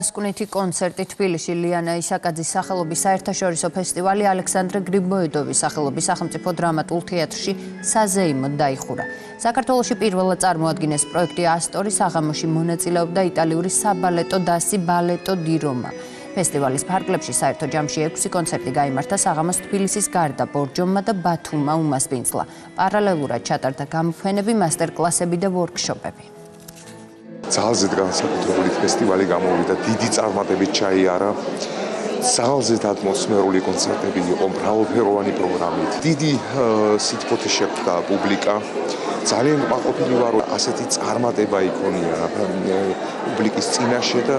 Სკუნეთი კონცერტი თბილისში ლიანა ისაკაძის სახელობის საერთაშორისო ფესტივალი ალექსანდრე გრიბოედოვის სახელობის სახელმწიფო დრამატულ თეატრში საზეიმოდ დაიხურა. საქართველოში პირველად წარმოადგინეს პროექტი ასტორი საღამოში მონაწილეობდა იტალიური საბალეტო დასი ბალეტო დი რომა. ფესტივალის ფარგლებში საერთო ჯამში 6 კონცერტი გაიმართა საღამოს თბილისის გარდა ბორჯომმა და ბათუმმა უმასპინძლა. პარალელურად ჩატარდა გამოფენები, მასტერკლასები და ვორქშოპები. ძალზედ განსაკუთრებული ფესტივალი გამოვიდა, დიდი წარმატებით ჩაიარა. ძალზედ ატმოსფერული კონცერტები იყო, მრავალფეროვანი პროგრამით. დიდი სითბოთი შეხვდა პუბლიკა. ძალიან კმაყოფილი ვარ, რომ ასეთი წარმატება იქონია პუბლიკის წინაშე და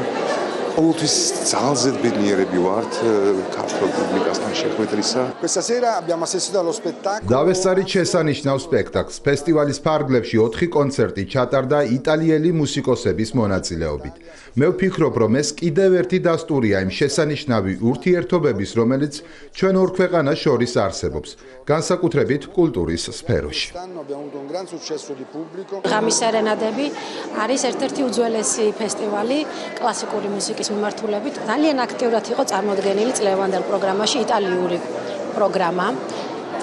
ყოველთვის ძალზედ ბედნიერები ვართ ქართულ პუბლიკასთან შეხვედრისა. დავესწარით შესანიშნავ სპექტაკლს. ფესტივალის ფარგლებში 4 კონცერტი ჩატარდა იტალიელი მუსიკოსების მონაწილეობით. მე ვფიქრობ, რომ ეს კიდევ ერთი დასტურია იმ შესანიშნავი ურთიერთობების, რომელიც ჩვენ ორ ქვეყანას შორის არსებობს, განსაკუთრებით კულტურის სფეროში. ღამის სერენადები არის ერთ-ერთი უძველესი ფესტივალი კლასიკური მუსიკის მიმართულებით. ძალიან აქტიურად იყო წარმოდგენილი წლევანდელ პროგრამაში იტალიური პროგრამა.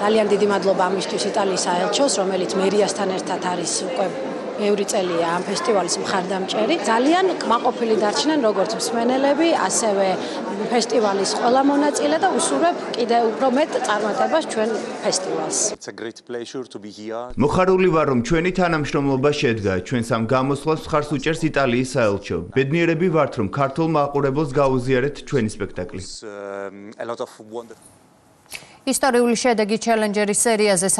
ძალიან დიდი მადლობა ამისთვის იტალიის საელჩოს, რომელიც მერიასთან ერთად არის უკვე ბევრი წელია ამ ფესტივალის მხარდამჭერი. ძალიან კმაყოფილი დარჩნენ როგორც მსმენელები, ასევე ფესტივალის ყველა მონაწილე და უსურვებ კიდევ უფრო მეტ წარმატებას ჩვენ ფესტივალს. მოხარული ვარ, რომ ჩვენი თანამშრომლობა შედგა. ჩვენს ამ გამოსვლას მხარს უჭერს იტალიის საელჩო. ბედნიერები ვართ, რომ ქართულ მაყურებელს გაუზიარეთ ჩვენი სპექტაკლი. ისტორიული შედეგი ჩელენჯერის სერიაზე